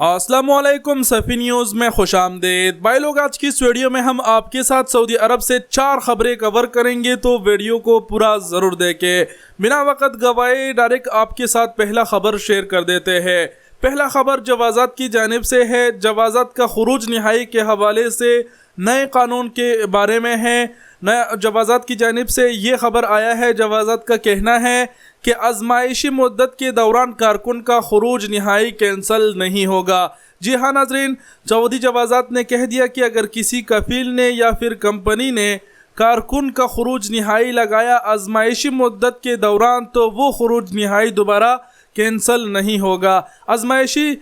السلام علیکم سفی نیوز میں خوش آمدید بھائی لوگ، آج کی اس ویڈیو میں ہم آپ کے ساتھ سعودی عرب سے 4 خبریں کور کریں گے، تو ویڈیو کو پورا ضرور دیکھیں۔ بنا وقت گوائے ڈائریکٹ آپ کے ساتھ پہلا خبر شیئر کر دیتے ہیں۔ پہلا خبر جوازات کی جانب سے ہے۔ جوازات کا خروج نہائی کے حوالے سے نئے قانون کے بارے میں ہے۔ نیا جوازات کی جانب سے یہ خبر آیا ہے۔ جوازات کا کہنا ہے کہ آزمائشی مدت کے دوران کارکن کا خروج نہائی کینسل نہیں ہوگا۔ جی ہاں ناظرین، سعودی جوازات نے کہہ دیا کہ اگر کسی کفیل نے یا پھر کمپنی نے کارکن کا خروج نہائی لگایا آزمائشی مدت کے دوران، تو وہ خروج نہائی دوبارہ کینسل نہیں ہوگا۔ آزمائشی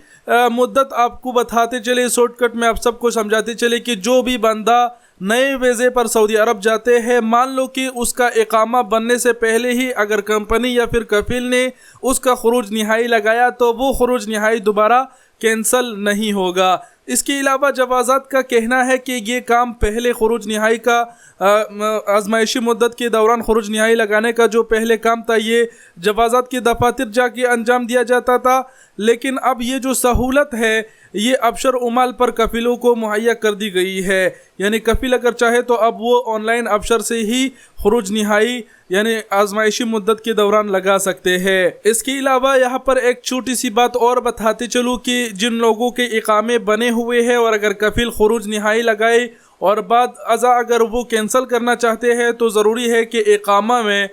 مدت آپ کو بتاتے چلے، شارٹ کٹ میں آپ سب کو سمجھاتے چلے کہ جو بھی بندہ نئے ویزے پر سعودی عرب جاتے ہیں، مان لو کہ اس کا اقامہ بننے سے پہلے ہی اگر کمپنی یا پھر کفیل نے اس کا خروج نہائی لگایا، تو وہ خروج نہائی دوبارہ کینسل نہیں ہوگا۔ اس کے علاوہ جوازات کا کہنا ہے کہ یہ کام پہلے خروج نہائی کا آزمائشی مدت کے دوران خروج نہائی لگانے کا جو پہلے کام تھا، یہ جوازات کے دفاتر جا کے انجام دیا جاتا تھا، لیکن اب یہ جو سہولت ہے یہ ابشر عمال پر کفیلوں کو مہیا کر دی گئی ہے۔ یعنی کفیل اگر چاہے تو اب وہ آن لائن ابشر سے ہی خروج نہائی یعنی آزمائشی مدت کے دوران لگا سکتے ہیں۔ اس کے علاوہ یہاں پر ایک چھوٹی سی بات اور بتاتے چلوں کہ جن لوگوں کے اقامے بنے ہوئے ہیں اور اگر کفیل خروج نہائی لگائے اور بعد ازاں اگر وہ کینسل کرنا چاہتے ہیں، تو ضروری ہے کہ اقامہ میں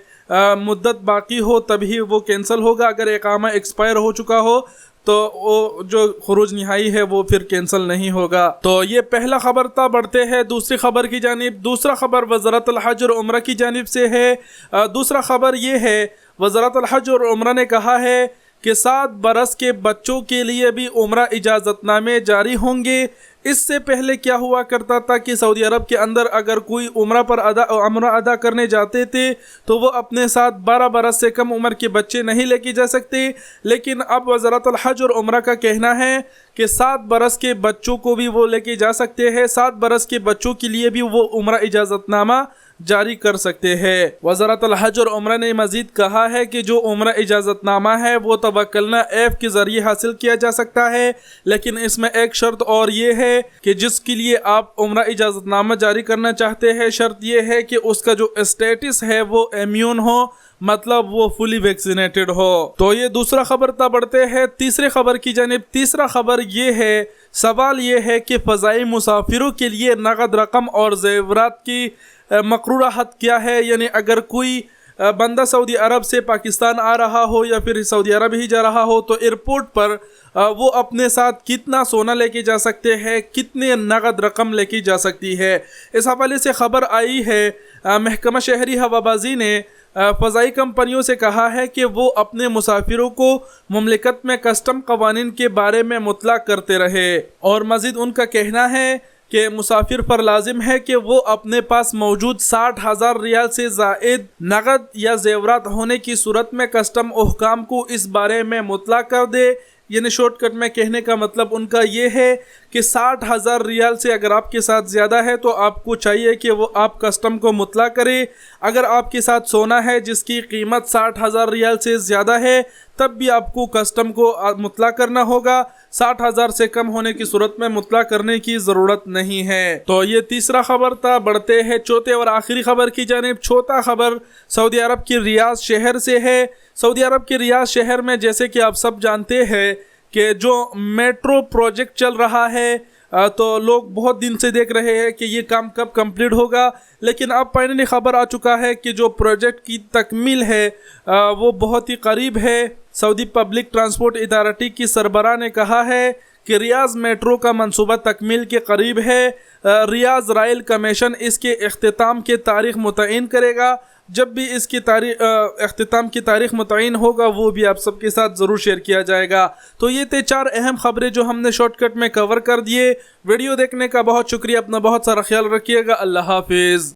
مدت باقی ہو تبھی وہ کینسل ہوگا۔ اگر اقامہ ایکسپائر ہو چکا ہو تو وہ جو خروج نہائی ہے وہ پھر کینسل نہیں ہوگا۔ تو یہ پہلا خبر تھا۔ بڑھتے ہیں دوسری خبر کی جانب۔ دوسرا خبر وزارت الحج اور عمرہ کی جانب سے ہے۔ دوسرا خبر یہ ہے، وزارت الحج اور عمرہ نے کہا ہے کہ 7 برس کے بچوں کے لیے بھی عمرہ اجازت نامے جاری ہوں گے۔ اس سے پہلے کیا ہوا کرتا تھا کہ سعودی عرب کے اندر اگر کوئی عمرہ ادا کرنے جاتے تھے تو وہ اپنے ساتھ 12 برس سے کم عمر کے بچے نہیں لے کے جا سکتے، لیکن اب وزارت الحج اور عمرہ کا کہنا ہے کہ 7 برس کے بچوں کو بھی وہ لے کے جا سکتے ہیں۔ 7 برس کے بچوں کے لیے بھی وہ عمرہ اجازت نامہ جاری کر سکتے ہیں۔ وزارت الحج اور عمرہ نے مزید کہا ہے کہ جو عمرہ اجازت نامہ ہے وہ توکلنا ایپ کے ذریعے حاصل کیا جا سکتا ہے، لیکن اس میں ایک شرط اور یہ ہے کہ جس کے لیے آپ عمرہ اجازت نامہ جاری کرنا چاہتے ہیں، شرط یہ ہے کہ اس کا جو اسٹیٹس ہے وہ امیون ہو، مطلب وہ فلی ویکسینیٹڈ ہو۔ تو یہ دوسرا خبر تھا۔ بڑھتے ہیں تیسرے خبر کی جانب۔ تیسرا خبر یہ ہے، سوال یہ ہے کہ فضائی مسافروں کے لیے نقد رقم اور زیورات کی مقررہ حد کیا ہے؟ یعنی اگر کوئی بندہ سعودی عرب سے پاکستان آ رہا ہو یا پھر سعودی عرب ہی جا رہا ہو، تو ایئرپورٹ پر وہ اپنے ساتھ کتنا سونا لے کے جا سکتے ہیں، کتنے نقد رقم لے کے جا سکتی ہے۔ اس حوالے سے خبر آئی ہے، محکمہ شہری ہوابازی نے فضائی کمپنیوں سے کہا ہے کہ وہ اپنے مسافروں کو مملکت میں کسٹم قوانین کے بارے میں مطلع کرتے رہے، اور مزید ان کا کہنا ہے کہ مسافر پر لازم ہے کہ وہ اپنے پاس موجود 60,000 ریال سے زائد نقد یا زیورات ہونے کی صورت میں کسٹم حکام کو اس بارے میں مطلع کر دے۔ یعنی شارٹ کٹ میں کہنے کا مطلب ان کا یہ ہے کہ 60,000 ریال سے اگر آپ کے ساتھ زیادہ ہے تو آپ کو چاہیے کہ وہ آپ کسٹم کو مطلع کرے۔ اگر آپ کے ساتھ سونا ہے جس کی قیمت 60,000 ریال سے زیادہ ہے، تب بھی آپ کو کسٹم کو مطلع کرنا ہوگا۔ 60,000 سے کم ہونے کی صورت میں مطلع کرنے کی ضرورت نہیں ہے۔ تو یہ تیسرا خبر تھا۔ بڑھتے ہیں چوتھے اور آخری خبر کی جانب۔ چوتھا خبر سعودی عرب کی ریاض شہر سے ہے۔ سعودی عرب کے ریاض شہر میں جیسے کہ آپ سب جانتے ہیں کہ جو میٹرو پروجیکٹ چل رہا ہے، تو لوگ بہت دن سے دیکھ رہے ہیں کہ یہ کام کب کمپلیٹ ہوگا، لیکن اب فائنلی خبر آ چکا ہے کہ جو پروجیکٹ کی تکمیل ہے وہ بہت ہی قریب ہے۔ سعودی پبلک ٹرانسپورٹ اتھارٹی کی سربراہ نے کہا ہے کہ ریاض میٹرو کا منصوبہ تکمیل کے قریب ہے۔ ریاض رائل کمیشن اس کے اختتام کی تاریخ متعین کرے گا۔ جب بھی اس کی اختتام کی تاریخ متعین ہوگا وہ بھی آپ سب کے ساتھ ضرور شیئر کیا جائے گا۔ تو یہ تھے 4 اہم خبریں جو ہم نے شارٹ کٹ میں کور کر دیے۔ ویڈیو دیکھنے کا بہت شکریہ۔ اپنا بہت سارا خیال رکھیے گا۔ اللہ حافظ۔